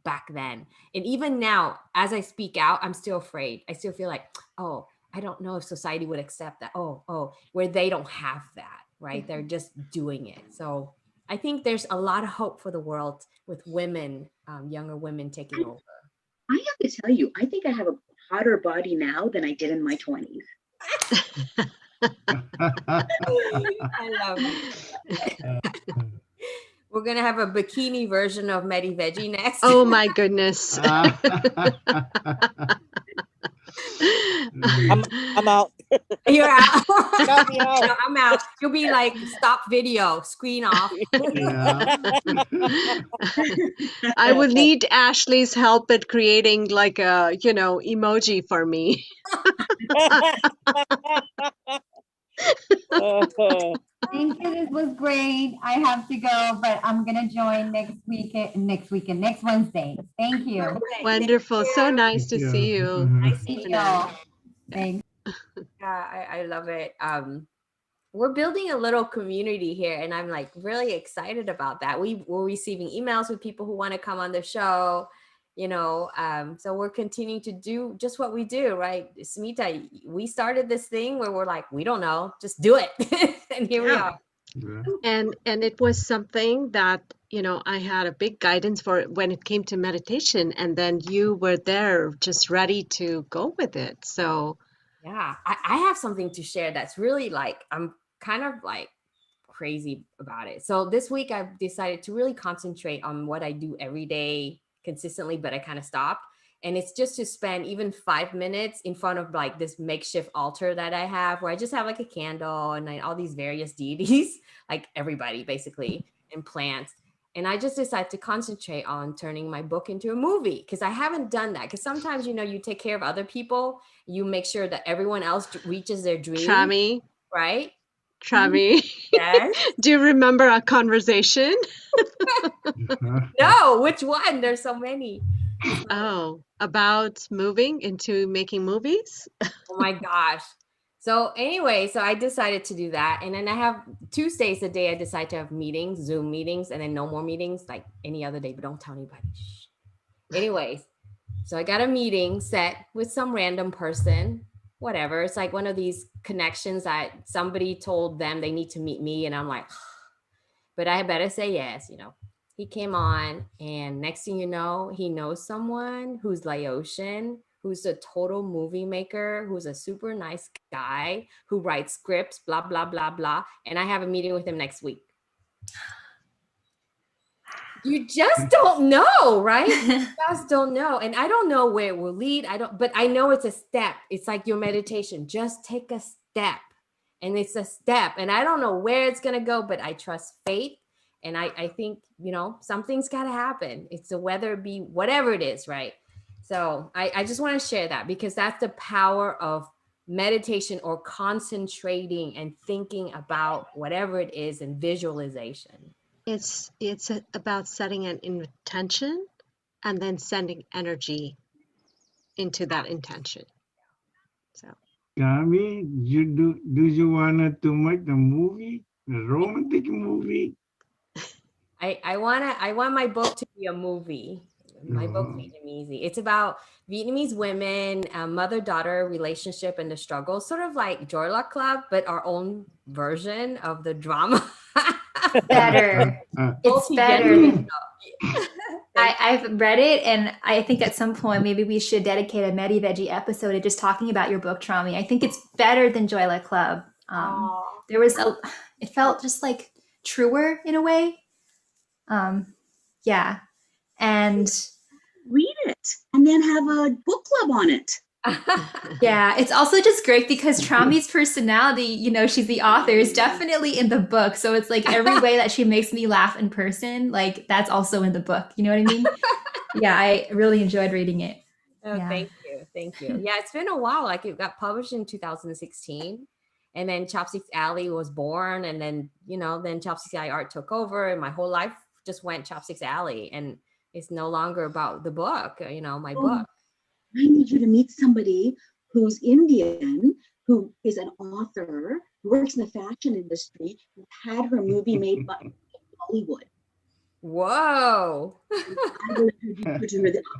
back then. And even now, as I speak out, I'm still afraid. I still feel like, oh, I don't know if society would accept that. Where they don't have that, right? They're just doing it. So I think there's a lot of hope for the world with women, younger women taking over. I have to tell you, I think I have a hotter body now than I did in my 20s. I love it. We're going to have a bikini version of Medi-Veggie next. Oh my goodness. I'm out. You're out. Count me out. No, I'm out. You'll be like, stop video, screen off. I will need Ashley's help at creating like a, emoji for me. Thank you. This was great. I have to go, but I'm going to join next Wednesday. Thank you. Wonderful. So nice to see you. Nice to see you. Thanks. Yeah, I love it. We're building a little community here, and I'm like really excited about that. We're receiving emails with people who want to come on the show, so we're continuing to do just what we do, right? Smita, we started this thing where we're like, we don't know, just do it. And here we are. Yeah. And it was something that, I had a big guidance for when it came to meditation, and then you were there just ready to go with it. So yeah, I have something to share that's really like, I'm kind of like crazy about it. So this week I've decided to really concentrate on what I do every day consistently, but I kind of stopped. And it's just to spend even 5 minutes in front of like this makeshift altar that I have, where I just have like a candle and like all these various deities, like everybody basically, and plants. And I just decided to concentrate on turning my book into a movie, because I haven't done that. Because sometimes, you know, you take care of other people, you make sure that everyone else reaches their dream, Chami, right? Chami, Yes. do you remember our conversation? No, which one? There's so many. Oh, about moving into making movies? Oh my gosh. So anyway, so I decided to do that. And then I have Tuesdays a day I decide to have meetings, Zoom meetings, and then no more meetings like any other day, but don't tell anybody. Shh. Anyways, so I got a meeting set with some random person, whatever. It's like one of these connections that somebody told them they need to meet me. And I'm like, but I better say yes, you know. He came on, and next thing you know, he knows someone who's Laotian, who's a total movie maker, who's a super nice guy, who writes scripts, blah, blah, blah, blah. And I have a meeting with him next week. You just don't know, right? You just don't know. And I don't know where it will lead. But I know it's a step. It's like your meditation. Just take a step. And it's a step. And I don't know where it's going to go, but I trust faith. And I think, you know, something's got to happen. It's a whether it be whatever it is, right? So I just want to share that, because that's the power of meditation, or concentrating and thinking about whatever it is, and visualization. It's about setting an intention and then sending energy into that intention. So, Kami, do you want to make the movie, the romantic movie? I want my book to be a movie. My book, Vietnamese. It's about Vietnamese women, mother-daughter relationship, and the struggle, sort of like Joy Luck Club, but our own version of the drama. Better. It's better than I've read it, and I think at some point maybe we should dedicate a Medi-Veggie episode to just talking about your book, Trami. I think it's better than Joy Luck Club. There was it felt just like truer in a way. Yeah. And Read it and then have a book club on it. yeah, it's also just great because Trami's personality, you know, she's the author, is definitely in the book. So it's like every way that she makes me laugh in person, like that's also in the book. You know what I mean? Yeah, I really enjoyed reading it. Oh, Yeah. thank you. Thank you. Yeah, it's been a while. Like, it got published in 2016. And then Chopsticks Alley was born. And then, you know, then Chopsticks Alley art took over. And my whole life just went Chopsticks Alley. And it's no longer about the book, you know, my book. I need you to meet somebody who's Indian, who is an author, who works in the fashion industry, who had her movie made by Hollywood. Whoa. I'll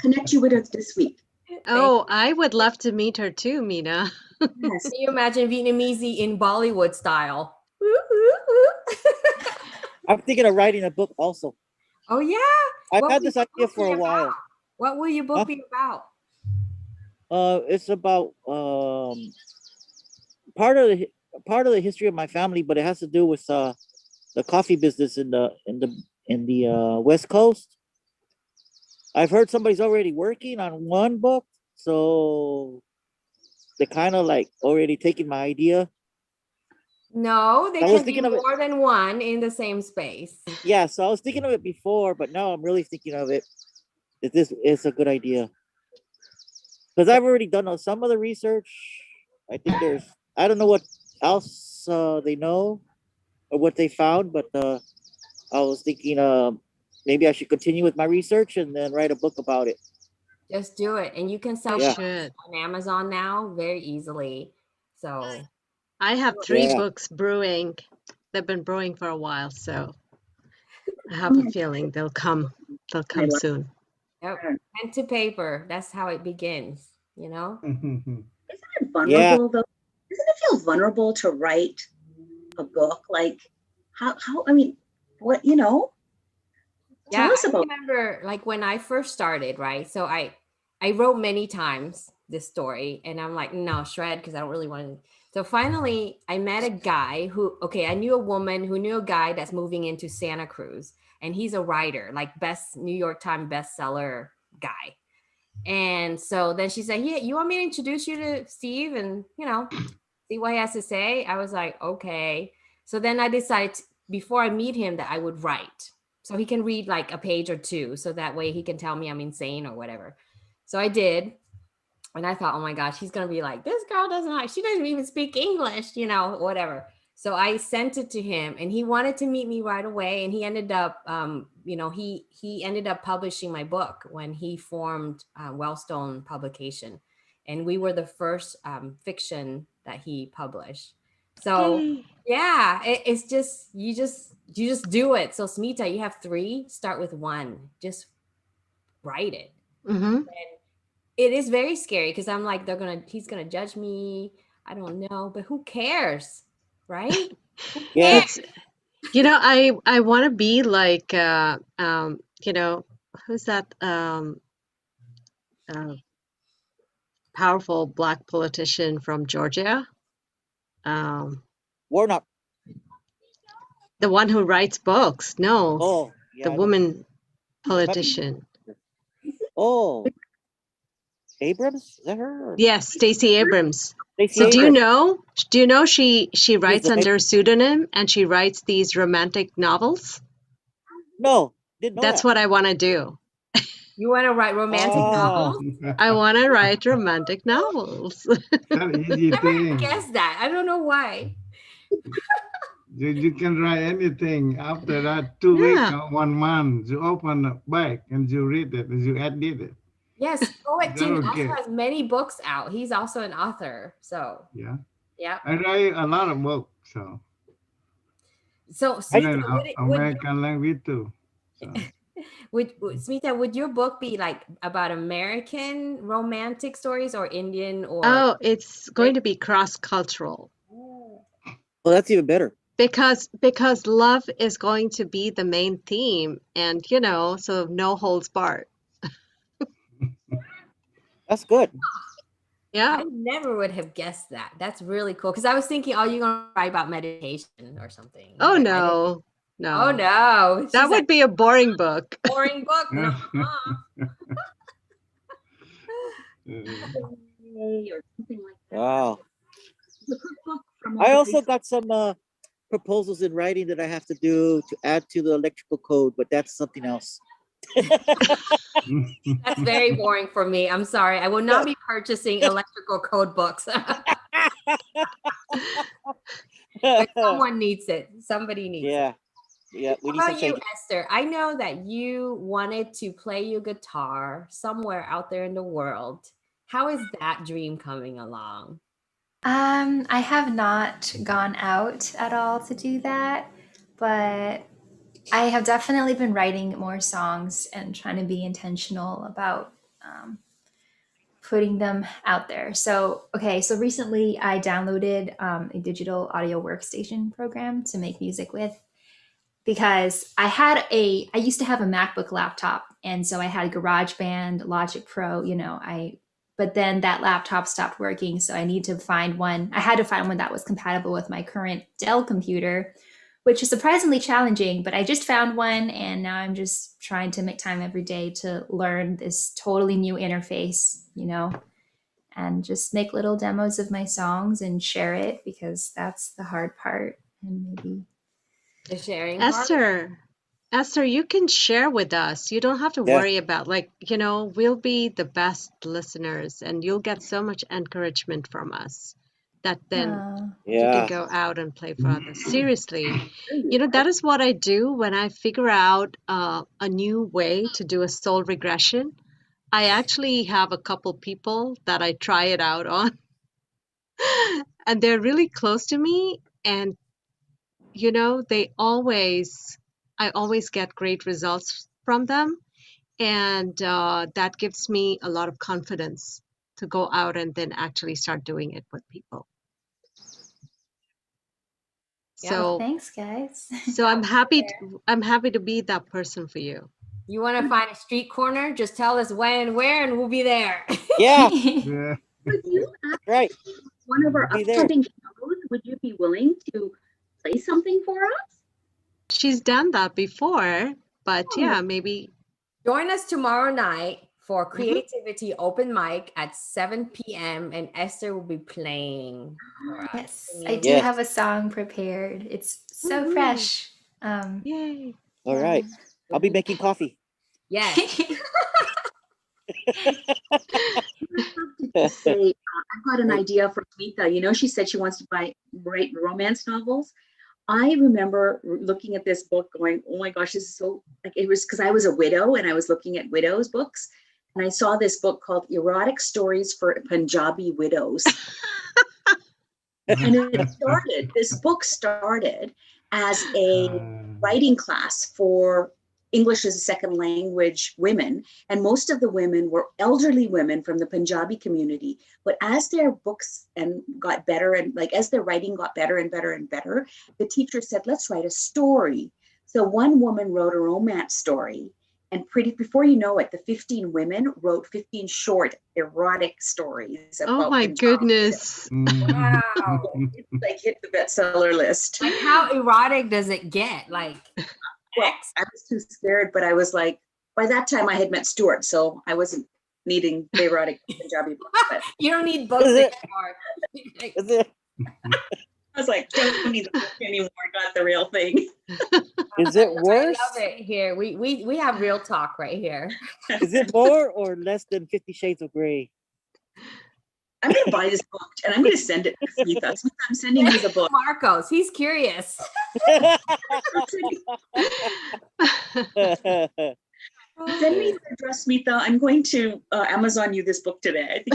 connect you with her this week. oh, I would love to meet her too, Mina. Yes. Can you imagine Vietnamese in Bollywood style? I'm thinking of writing a book also. Oh, yeah. I've What had will this your idea book for be a while. about? What will your book be about? It's about part of the history of my family, but it has to do with the coffee business in the West Coast. I've heard somebody's already working on one book, so they're kind of like already taking my idea. No, there I was can be thinking of it. more than one in the same space. Yeah, so I was thinking of it before, but now I'm really thinking of it. That this is a good idea. Because I've already done some of the research. I think I don't know what else they know or what they found, but I was thinking maybe I should continue with my research and then write a book about it. Just do it. And you can sell You books should. on Amazon now very easily. So I have 3 Yeah. books brewing. They've been brewing for a while, so I have a feeling they'll come soon. yep. Pen to paper. That's how it begins, you know? Isn't it vulnerable though? Doesn't it feel vulnerable to write a book? Like how I mean, what, you know? Yeah, Tell us I about remember like when I first started, right? So I wrote many times this story, and I'm like, no, shred, because I don't really want to. So finally, I met a guy who, okay, I knew a woman who knew a guy that's moving into Santa Cruz, and he's a writer, like best New York Times bestseller guy. And so then she said, yeah, you want me to introduce you to Steve and, you know, see what he has to say? I was like, okay. So then I decided before I meet him that I would write. So he can read like a page or two. So that way he can tell me I'm insane or whatever. So I did. And I thought, oh my gosh, he's going to be like, this girl she doesn't even speak English, you know, whatever. So I sent it to him and he wanted to meet me right away. And he ended up, you know, he ended up publishing my book when he formed Wellstone Publication. And we were the first fiction that he published. So yeah, it's just, you just do it. So Smita, you have 3, start with 1, just write it. Mm-hmm. And it is very scary because I'm like, he's gonna judge me. I don't know, but who cares, right? Yeah. You know, I want to be like, you know, who's that powerful black politician from Georgia? Warnock. The one who writes books. No, Oh, yeah. the woman politician. Oh, Abrams? Is that her? Or? Yes, Stacey Abrams. Stacey So Abrams. do you know she writes the under pseudonym and she writes these romantic novels? No, didn't know That's that. what I want to do. You want to write romantic novels? I want to write romantic novels. Not easy I never thing. guessed that. I don't know why. You can write anything. After that, 2 weeks or 1 month, you open the back and you read it and you edit it. Yes, Poet Tim also Okay. has many books out. He's also an author. So Yeah. yeah. I write a lot of books, so. So And Smita, then American language too. So. Smita, would your book be like about American romantic stories or Indian or? Oh, it's going to be cross-cultural. Well, that's even better. Because love is going to be the main theme, and you know, so no holds barred. That's good. Yeah. I never would have guessed that. That's really cool. Because I was thinking, oh, you're gonna write about meditation or something. Oh But no. Oh no. That would be a boring book. boring book. No. Or something like that. Wow. The cookbook from I all also the- got some proposals in writing that I have to do to add to the electrical code, but that's something else. That's very boring for me. I'm sorry. I will not be purchasing electrical code books. But someone needs it. Somebody needs it. Yeah. We need How some about you, change. Esther? I know that you wanted to play your guitar somewhere out there in the world. How is that dream coming along? I have not gone out at all to do that, but I have definitely been writing more songs and trying to be intentional about putting them out there. So recently I downloaded a digital audio workstation program to make music with, because I used to have a MacBook laptop, and so I had GarageBand, Logic Pro, but then that laptop stopped working, so I need to find one. I had to find one that was compatible with my current Dell computer, which is surprisingly challenging, but I just found one, and now I'm just trying to make time every day to learn this totally new interface, and just make little demos of my songs and share it, because that's the hard part. And maybe The sharing part? Esther, you can share with us. You don't have to worry about, we'll be the best listeners, and you'll get so much encouragement from us that then you can go out and play for others. Seriously, that is what I do when I figure out a new way to do a soul regression. I actually have a couple people that I try it out on, and they're really close to me, and I always get great results from them. And that gives me a lot of confidence to go out and then actually start doing it with people. So thanks, guys. So I'm happy to be that person for you. You want to find a street corner? Just tell us when and where, and we'll be there. Yeah. Could you Right. one of our Be there. upcoming would you be willing to play something for us? She's done that before, but yeah, maybe. Join us tomorrow night for Creativity Open Mic at 7 p.m. and Esther will be playing for us. Yes, I do have a song prepared. It's so fresh. Yay. All right. I'll be making coffee. Yes. Say, I've got an idea for Smita. You know, she said she wants to write romance novels. I remember looking at this book going, oh my gosh, this is so, like, it was because I was a widow and I was looking at widows books. And I saw this book called Erotic Stories for Punjabi Widows. And this book started as a writing class for English as a second language women. And most of the women were elderly women from the Punjabi community. But as their books got better and like as their writing got better and better and better, the teacher said, let's write a story. So one woman wrote a romance story. And before you know it, the 15 women wrote 15 short erotic stories. Oh my goodness. Wow. It's like hit the bestseller list. Like how erotic does it get? Like, well, I was too scared, but I was like, by that time I had met Stuart, so I wasn't needing the erotic Punjabi books. But you don't need books anymore. I was like, don't need the book anymore. Got the real thing. Is it worse? I love it here. We have real talk right here. Is it more or less than 50 Shades of Grey? I'm going to buy this book and I'm going to send it to Smita. I'm sending you the book. Marcos, he's curious. Send me the address, Smita. I'm going to Amazon you this book today.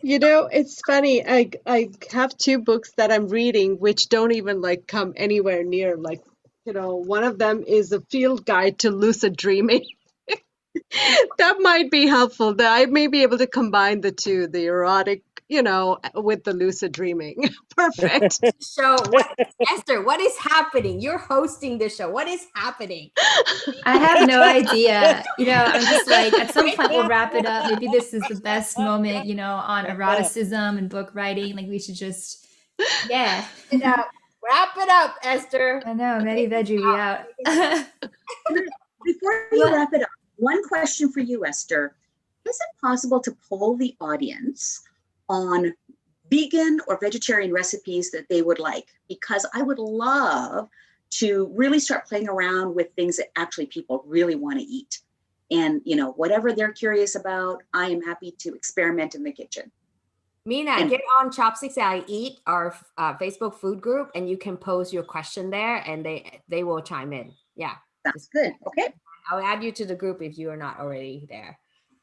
You know, it's funny. I have two books that I'm reading which don't even like come anywhere near. Like, you know, one of them is a field guide to lucid dreaming. That might be helpful. That I may be able to combine the two, the erotic, you know, with the lucid dreaming. Perfect. So, Esther, what is happening? You're hosting the show. What is happening? I have no idea. You know, I'm just like, at some point we'll wrap it up. Maybe this is the best moment, you know, on eroticism and book writing. Like we should just, yeah. Wrap it up, Esther. I know, Medi-Veggie, we out. Before you wrap it up, one question for you, Esther. Is it possible to poll the audience on vegan or vegetarian recipes that they would like? Because I would love to really start playing around with things that actually people really want to eat. And, you know, whatever they're curious about, I am happy to experiment in the kitchen. Mina, get on Chopsticks I Eat, our Facebook food group, and you can pose your question there and they will chime in. Yeah. That's good. Okay. I'll add you to the group if you are not already there.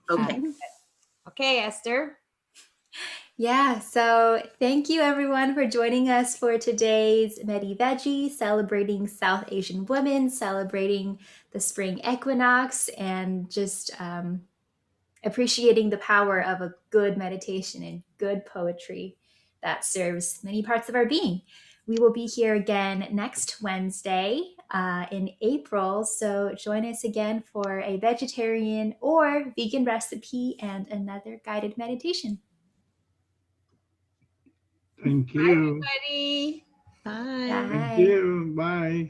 Okay. Okay, Esther. Yeah, so thank you everyone for joining us for today's Medi-Veggie, celebrating South Asian women, celebrating the spring equinox, and just appreciating the power of a good meditation and good poetry that serves many parts of our being. We will be here again next Wednesday in April, so join us again for a vegetarian or vegan recipe and another guided meditation. Thank you. Bye, everybody. Bye. Bye. Thank you. Bye.